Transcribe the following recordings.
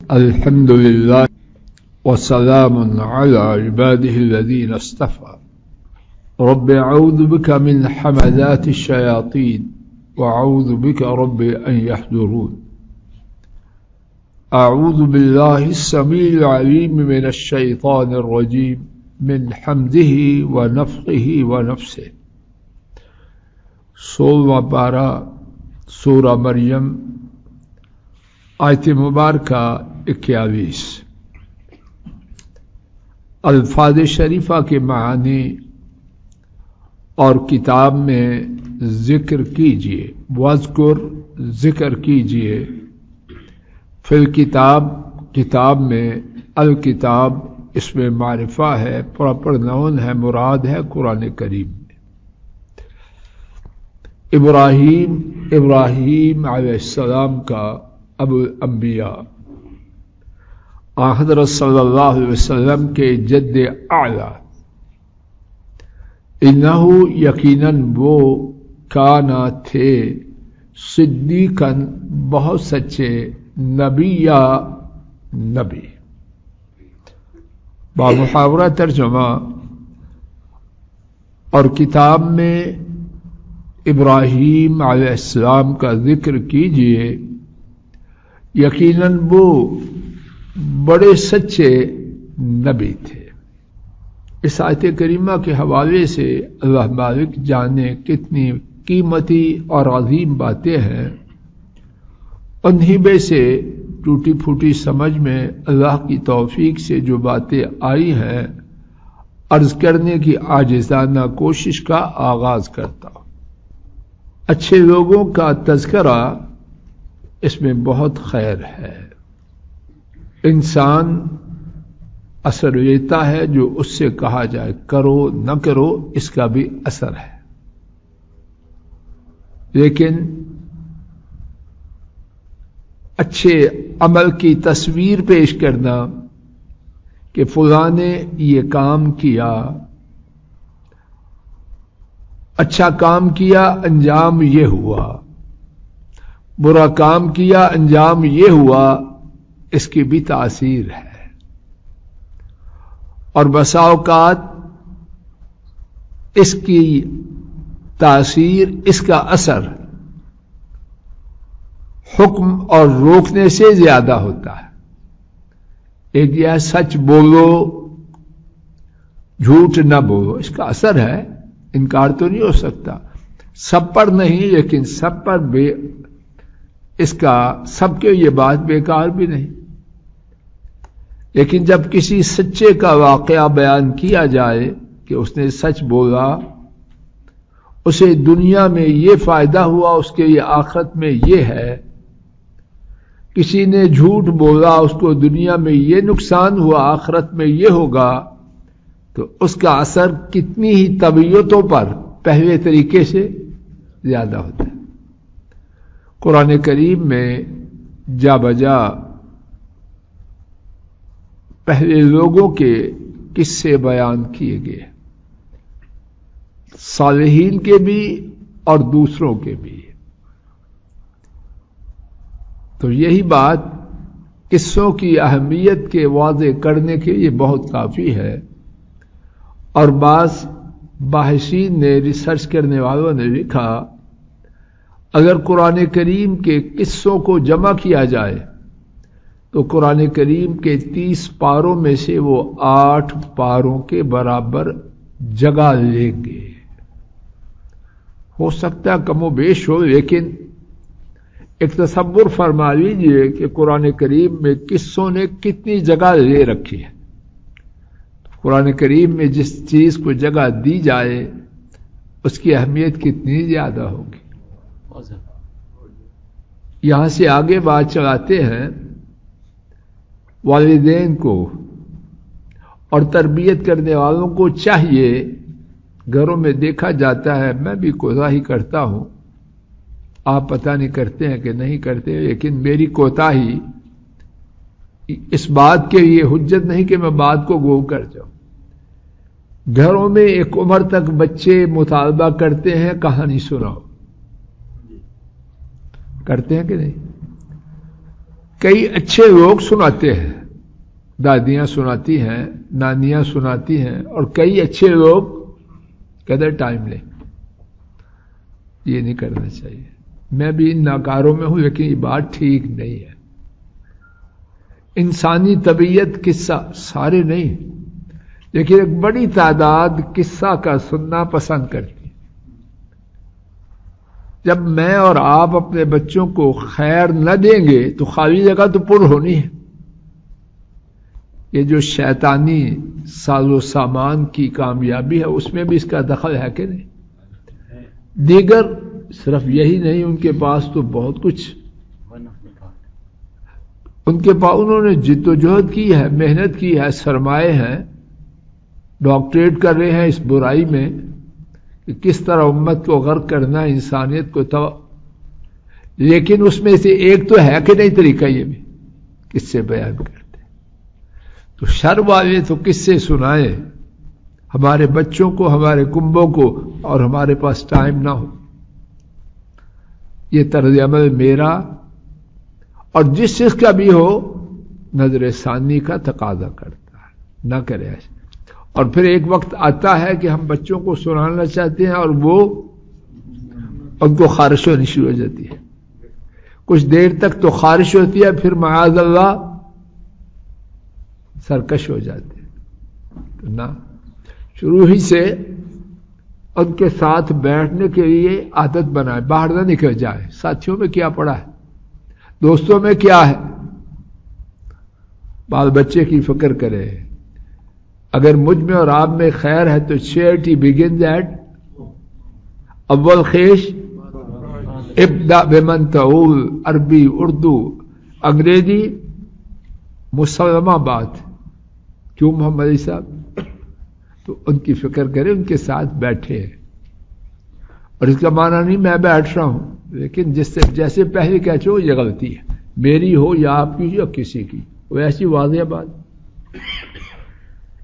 الحمد للہ وسلام علی عباده الذین اصطفى رب اعوذ بک من حمزات الشیاطین واعوذ بک رب ان یحضرون اعوذ باللہ السمیع العلیم من الشیطان الرجیم من حمزه ونفخه ونفسه۔ 16واں پارہ سورہ مریم، آیت مبارکہ 21۔ الفاظ شریفہ کے معنی اور کتاب میں ذکر کیجیے، وذکر ذکر کیجیے، فی الکتاب کتاب میں، الکتاب اس میں معرفہ ہے، پراپر نون ہے، مراد ہے قرآن کریم میں۔ ابراہیم علیہ السلام کا ابو الانبیاء، حضرت صلی اللہ علیہ وسلم کے جد اعلیٰ، انہو یقیناً وہ کانا تھے، صدیقاً بہت سچے، نبی بامحاورہ ترجمہ۔ اور کتاب میں ابراہیم علیہ السلام کا ذکر کیجیے، یقیناً وہ بڑے سچے نبی تھے۔ اس آیت کریمہ کے حوالے سے اللہ مالک جانے کتنی قیمتی اور عظیم باتیں ہیں، انہی میں سے ٹوٹی پھوٹی سمجھ میں اللہ کی توفیق سے جو باتیں آئی ہیں، عرض کرنے کی عاجزانہ کوشش کا آغاز کرتا ہوں۔ اچھے لوگوں کا تذکرہ اس میں بہت خیر ہے۔ انسان اثر لیتا ہے جو اس سے کہا جائے، کرو نہ کرو اس کا بھی اثر ہے، لیکن اچھے عمل کی تصویر پیش کرنا کہ فلاں نے یہ کام کیا، اچھا کام کیا انجام یہ ہوا، برا کام کیا انجام یہ ہوا، اس کی بھی تاثیر ہے۔ اور بسا اوقات اس کی تاثیر، اس کا اثر حکم اور روکنے سے زیادہ ہوتا ہے۔ ایک یہ سچ بولو، جھوٹ نہ بولو، اس کا اثر ہے، انکار تو نہیں ہو سکتا، سب پر نہیں، لیکن سب پر اس کا سب کے یہ بات بیکار بھی نہیں۔ لیکن جب کسی سچے کا واقعہ بیان کیا جائے کہ اس نے سچ بولا، اسے دنیا میں یہ فائدہ ہوا، اس کے یہ آخرت میں یہ ہے، کسی نے جھوٹ بولا، اس کو دنیا میں یہ نقصان ہوا، آخرت میں یہ ہوگا، تو اس کا اثر کتنی ہی طبیعتوں پر پہلے طریقے سے زیادہ ہوتا ہے۔ قرآن کریم میں جا بجا پہلے لوگوں کے قصے بیان کیے گئے، صالحین کے بھی اور دوسروں کے بھی۔ تو یہی بات قصوں کی اہمیت کے واضح کرنے کے لیے بہت کافی ہے۔ اور بعض باحثین نے، ریسرچ کرنے والوں نے لکھا، اگر قرآن کریم کے قصوں کو جمع کیا جائے تو قرآن کریم کے 30 پاروں میں سے وہ 8 پاروں کے برابر جگہ لیں گے۔ ہو سکتا ہے کم و بیش ہو، لیکن ایک تصور فرما لیجیے کہ قرآن کریم میں قصوں نے کتنی جگہ لے رکھی ہے۔ قرآن کریم میں جس چیز کو جگہ دی جائے اس کی اہمیت کتنی زیادہ ہوگی۔ یہاں سے آگے بات چلاتے ہیں، والدین کو اور تربیت کرنے والوں کو چاہیے، گھروں میں دیکھا جاتا ہے، میں بھی کوتاہی کرتا ہوں، آپ پتہ نہیں کرتے ہیں کہ نہیں کرتے، لیکن میری کوتاہی اس بات کے لیے حجت نہیں کہ میں بات کو گو کر جاؤں۔ گھروں میں ایک عمر تک بچے مطالبہ کرتے ہیں کہانی سناؤ، کرتے ہیں کہ نہیں؟ کئی اچھے لوگ سناتے ہیں، دادیاں سناتی ہیں، نانیاں سناتی ہیں، اور کئی اچھے لوگ کہتے ٹائم لیں. یہ نہیں کرنا چاہیے. میں بھی ان ناکاروں میں ہوں، لیکن یہ بات ٹھیک نہیں ہے. انسانی طبیعت قصہ، سارے نہیں لیکن ایک بڑی تعداد قصہ کا سننا پسند کرتی. جب میں اور آپ اپنے بچوں کو خیر نہ دیں گے تو خالی جگہ تو پر ہونی ہے. یہ جو شیطانی ساز و سامان کی کامیابی ہے اس میں بھی اس کا دخل ہے کہ نہیں؟ دیگر صرف یہی نہیں، ان کے پاس تو بہت کچھ، ان کے پاس انہوں نے جد و جہد کی ہے، محنت کی ہے، سرمائے ہیں، ڈاکٹریٹ کر رہے ہیں اس برائی میں کہ کس طرح امت کو غرق کرنا، انسانیت کو لیکن اس میں سے ایک تو ہے کہ نہیں طریقہ، یہ بھی کس سے بیان کرتے. تو شر والے تو کس سے سنائے ہمارے بچوں کو، ہمارے کنبوں کو، اور ہمارے پاس ٹائم نہ ہو. یہ طرز عمل میرا اور جس چیز کا بھی ہو نظر ثانی کا تقاضا کرتا ہے، نہ کرے ایسے. اور پھر ایک وقت آتا ہے کہ ہم بچوں کو سنانا چاہتے ہیں اور وہ ان کو خارش ہونی شروع ہو جاتی ہے. کچھ دیر تک تو خارش ہوتی ہے، پھر معاذ اللہ سرکش ہو جاتے ہیں. نہ شروع ہی سے ان کے ساتھ بیٹھنے کے لیے عادت بنائے، باہر نہ نکل جائے. ساتھیوں میں کیا پڑا ہے، دوستوں میں کیا ہے، بال بچے کی فکر کرے. اگر مجھ میں اور آپ میں خیر ہے تو چیئرٹی بگن ایٹ اول خیش ابدا بمن تعول. عربی، اردو، انگریزی مسلمہ بات. کیوں محمد علی صاحب؟ تو ان کی فکر کرے، ان کے ساتھ بیٹھے. اور اس کا معنی نہیں میں بیٹھ رہا ہوں، لیکن جیسے پہلے کہتے ہو یہ غلطی ہے، میری ہو یا آپ کی یا کسی کی، وہ ایسی واضح بات.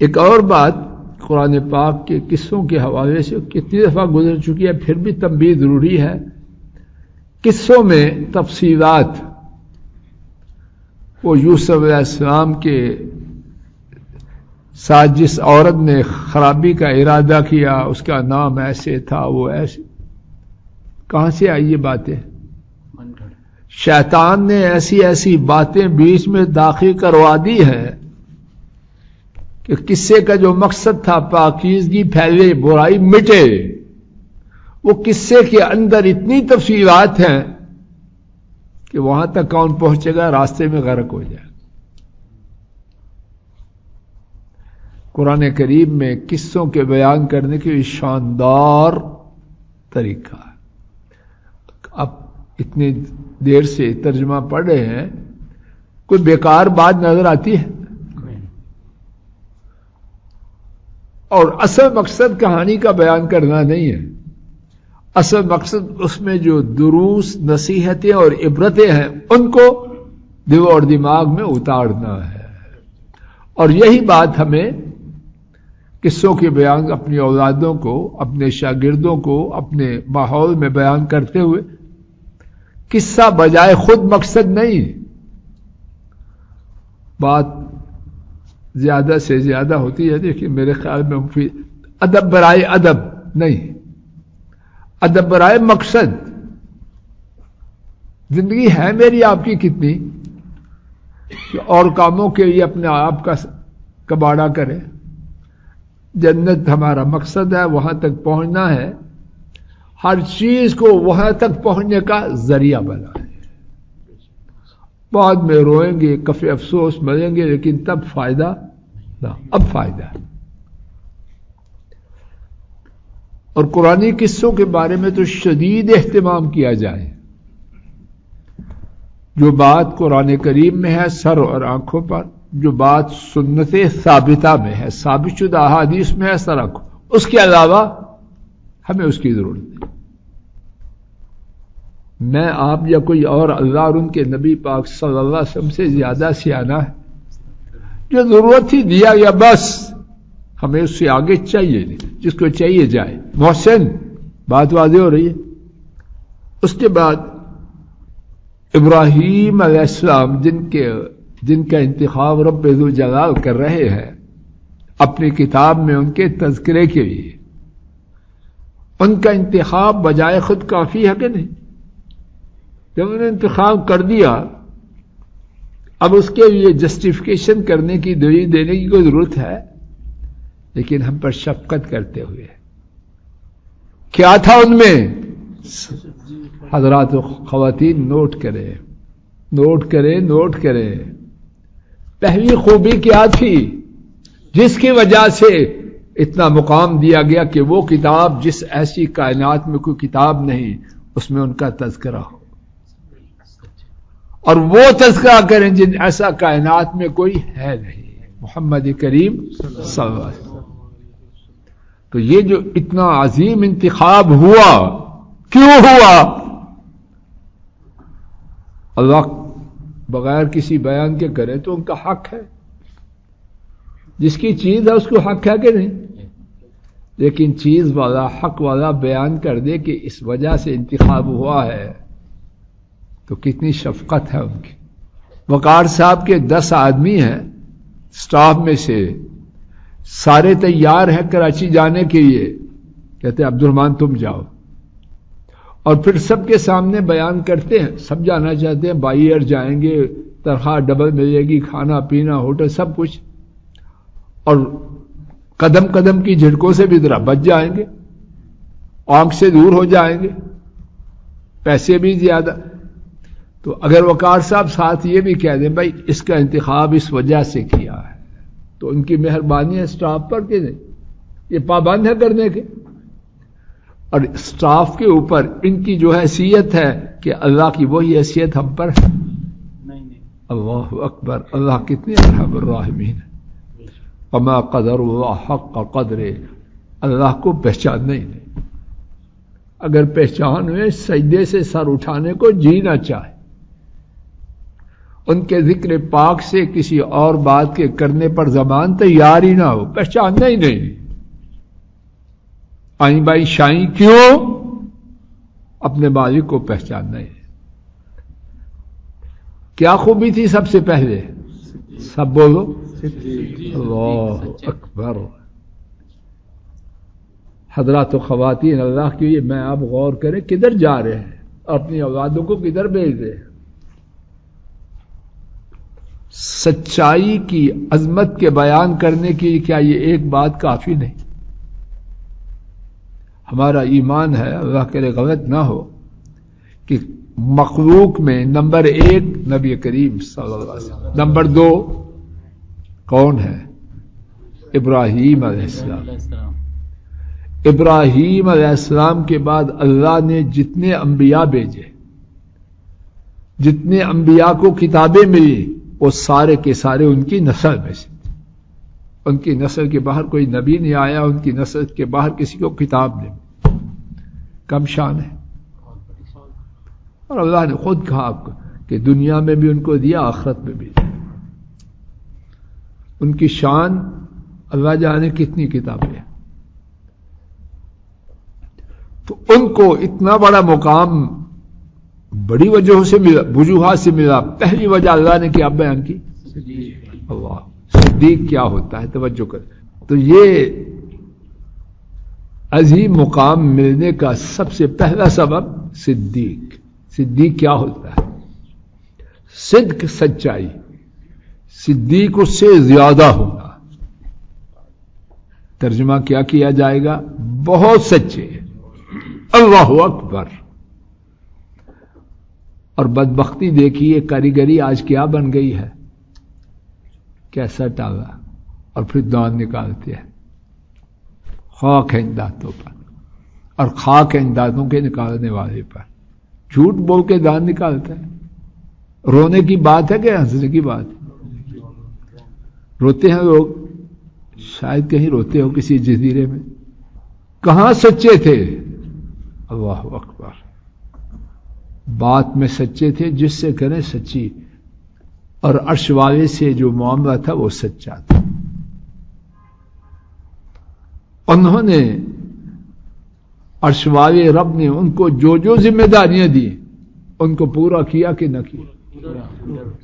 ایک اور بات قرآن پاک کے قصوں کے حوالے سے کتنی دفعہ گزر چکی ہے، پھر بھی تنبیہ ضروری ہے. قصوں میں تفصیلات، وہ یوسف علیہ السلام کے ساتھ جس عورت نے خرابی کا ارادہ کیا، اس کا نام ایسے تھا، وہ ایسے، کہاں سے آئی یہ باتیں؟ شیطان نے ایسی ایسی باتیں بیچ میں داخل کروا دی ہے کہ قصے کا جو مقصد تھا پاکیزگی پھیلے، برائی مٹے، وہ قصے کے اندر اتنی تفصیلات ہیں کہ وہاں تک کون پہنچے گا، راستے میں غرق ہو جائے. قرآن کریم میں قصوں کے بیان کرنے کے لیے شاندار طریقہ ہے. اب اتنی دیر سے ترجمہ پڑھ رہے ہیں، کوئی بیکار بات نظر آتی ہے؟ اور اصل مقصد کہانی کا بیان کرنا نہیں ہے، اصل مقصد اس میں جو دروس، نصیحتیں اور عبرتیں ہیں ان کو دل اور دماغ میں اتارنا ہے. اور یہی بات ہمیں قصوں کے بیان اپنی اولادوں کو، اپنے شاگردوں کو، اپنے ماحول میں بیان کرتے ہوئے، قصہ بجائے خود مقصد نہیں. بات زیادہ سے زیادہ ہوتی ہے، دیکھیے میرے خیال میں مفید ادب برائے ادب نہیں، ادب برائے مقصد. زندگی ہے میری آپ کی کتنی کہ اور کاموں کے لیے اپنے آپ کا کباڑا کرے. جنت ہمارا مقصد ہے، وہاں تک پہنچنا ہے، ہر چیز کو وہاں تک پہنچنے کا ذریعہ بنا ہے. بعد میں روئیں گے، کفِ افسوس ملیں گے، لیکن تب فائدہ نہ، اب فائدہ ہے. اور قرآنی قصوں کے بارے میں تو شدید اہتمام کیا جائے. جو بات قرآن کریم میں ہے سر اور آنکھوں پر، جو بات سنت ثابتہ میں ہے، ثابت شدہ احادیث میں ہے سر آنکھوں، اس کے علاوہ ہمیں اس کی ضرورت نہیں. میں آپ یا کوئی اور اللہ اور ان کے نبی پاک صلی اللہ علیہ وسلم سے زیادہ سیانہ ہے؟ جو ضرورت ہی دیا یا بس، ہمیں اس سے آگے چاہیے نہیں، جس کو چاہیے جائے. محسن بات واضح ہو رہی ہے. اس کے بعد ابراہیم علیہ السلام جن کا انتخاب رب ذوالجلال کر رہے ہیں اپنی کتاب میں ان کے تذکرے کے لیے، ان کا انتخاب بجائے خود کافی ہے کہ نہیں؟ جب انہوں نے انتخاب کر دیا، اب اس کے لیے جسٹیفیکیشن کرنے کی دلیل دینے کی کوئی ضرورت ہے؟ لیکن ہم پر شفقت کرتے ہوئے کیا تھا ان میں؟ حضرات و خواتین نوٹ کریں پہلی خوبی کیا تھی جس کی وجہ سے اتنا مقام دیا گیا کہ وہ کتاب جس ایسی کائنات میں کوئی کتاب نہیں اس میں ان کا تذکرہ ہو، اور وہ تذکرہ کریں جن ایسا کائنات میں کوئی ہے نہیں، محمد کریم صلی اللہ علیہ وسلم۔ تو یہ جو اتنا عظیم انتخاب ہوا، کیوں ہوا؟ اللہ بغیر کسی بیان کے کرے تو ان کا حق ہے، جس کی چیز ہے اس کو حق ہے کہ نہیں؟ لیکن چیز والا حق والا بیان کر دے کہ اس وجہ سے انتخاب ہوا ہے تو کتنی شفقت ہے ان کی۔ وقار صاحب کے 10 آدمی ہیں سٹاف میں سے، سارے تیار ہیں کراچی جانے کے لیے، کہتے ہیں عبد الرحمان تم جاؤ، اور پھر سب کے سامنے بیان کرتے ہیں، سب جانا چاہتے ہیں، بائی ایئر جائیں گے، تنخواہ ڈبل ملے گی، کھانا پینا ہوٹل سب کچھ، اور قدم قدم کی جھٹکوں سے بھی ذرا بچ جائیں گے، آنکھ سے دور ہو جائیں گے، پیسے بھی زیادہ۔ تو اگر وقار صاحب ساتھ یہ بھی کہہ دیں بھائی اس کا انتخاب اس وجہ سے کیا ہے، تو ان کی مہربانی ہے اسٹاف پر کہ نہیں؟ یہ پابند ہے کرنے کے، اور اسٹاف کے اوپر ان کی جو حیثیت ہے کہ اللہ کی وہی حیثیت ہم پر ہے۔ اللہ اکبر، اللہ کتنے ارحم الراحمین ہے۔ وما قدر اللہ حق قدر، اللہ کو پہچاننا ہی نہیں، اگر پہچان ہوئے سجدے سے سر اٹھانے کو جی نہ چاہے، ان کے ذکر پاک سے کسی اور بات کے کرنے پر زبان تیار ہی نہ ہو، پہچاننا ہی نہیں، آئیں بائی شائیں کیوں؟ اپنے مالک کو پہچاننا ہی۔ کیا خوبی تھی سب سے پہلے؟ سب بولو اللہ اکبر۔ حضرات و خواتین اللہ کے لیے میں آپ غور کریں کدھر جا رہے ہیں، اپنی اولادوں کو کدھر بھیج رہے ہیں؟ سچائی کی عظمت کے بیان کرنے کی کیا یہ ایک بات کافی نہیں؟ ہمارا ایمان ہے، اللہ کرے غلط نہ ہو، کہ مخلوق میں نمبر 1 نبی کریم صلی اللہ علیہ وسلم، نمبر 2 کون ہے؟ ابراہیم علیہ السلام۔ ابراہیم علیہ السلام کے بعد اللہ نے جتنے انبیاء بھیجے، جتنے انبیاء کو کتابیں ملی، وہ سارے کے سارے ان کی نسل میں سے، ان کی نسل کے باہر کوئی نبی نہیں آیا، ان کی نسل کے باہر کسی کو کتاب نہیں، کم شان ہے۔ اور اللہ نے خود کہا کہ دنیا میں بھی ان کو دیا، آخرت میں بھی دیا۔ ان کی شان اللہ جانے کتنی کتابیں ہیں۔ تو ان کو اتنا بڑا مقام بڑی وجہوں سے ملا، وجوہات سے ملا۔ پہلی وجہ اللہ نے کیا بیان کی؟ اللہ صدیق کیا ہوتا ہے، توجہ کر۔ تو یہ عظیم مقام ملنے کا سب سے پہلا سبب صدیق۔ صدیق کیا ہوتا ہے؟ صدق، سچائی۔ صدیق اس سے زیادہ ہوگا، ترجمہ کیا کیا جائے گا؟ بہت سچے۔ اللہ اکبر۔ اور بدبختی دیکھیے، کاریگری آج کیا بن گئی ہے؟ کیسا ٹالا اور پھر دان نکالتے ہیں، خاک ہے ان دانتوں پر، اور خاک ہے ان دانتوں کے نکالنے والے پر۔ جھوٹ بول کے دان نکالتا ہے۔ رونے کی بات ہے کہ ہنسنے کی بات ہے؟ روتے ہیں لوگ، شاید کہیں روتے ہو کسی جزیرے میں، کہاں سچے تھے؟ اللہ اکبر۔ بات میں سچے تھے، جس سے کریں سچی، اور عرش والے سے جو معاملہ تھا وہ سچا تھا۔ انہوں نے، عرش والے رب نے ان کو جو جو ذمہ داریاں دی، ان کو پورا کیا کہ نہ کیا؟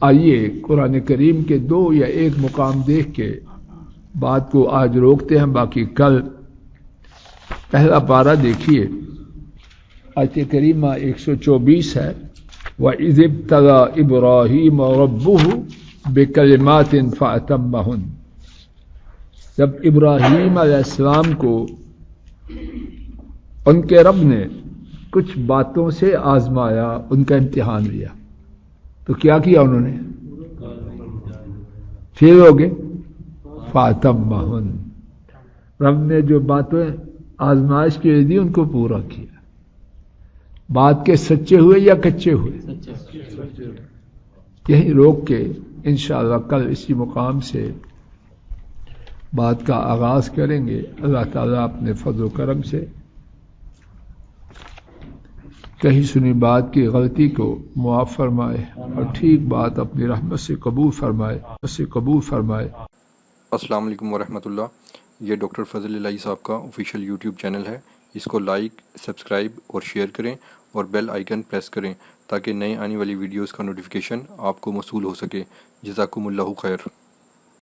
آئیے قرآن کریم کے 2 یا 1 مقام دیکھ کے بات کو آج روکتے ہیں، باقی کل۔ پہلا پارہ دیکھیے، آیت کریمہ 124 ہے، وَإِذِ ابْتَلَىٰ إِبْرَاهِيمَ رَبُّهُ بِكَلِمَاتٍ فَأَتَمَّهُنَّ۔ جب ابراہیم علیہ السلام کو ان کے رب نے کچھ باتوں سے آزمایا، ان کا امتحان لیا، تو کیا کیا انہوں نے؟ فیل ہو گئے، فَأَتَمَّهُنَّ۔ رب نے جو باتیں آزمائش کے لیے دی ان کو پورا کیا۔ بات کے سچے ہوئے یا کچے ہوئے؟ یہیں روک کے انشاءاللہ کل اسی مقام سے بات کا آغاز کریں گے۔ اللہ تعالیٰ اپنے فضل و کرم سے کہیں سنی بات کی غلطی کو معاف فرمائے اور ٹھیک بات اپنی رحمت سے قبول فرمائے۔ السلام علیکم ورحمۃ اللہ۔ یہ ڈاکٹر فضل الہی صاحب کا آفیشیل یوٹیوب چینل ہے، اس کو لائک، سبسکرائب اور شیئر کریں اور بیل آئیکن پریس کریں تاکہ نئے آنے والی ویڈیوز کا نوٹیفیکیشن آپ کو موصول ہو سکے۔ جزاکم اللہ خیر۔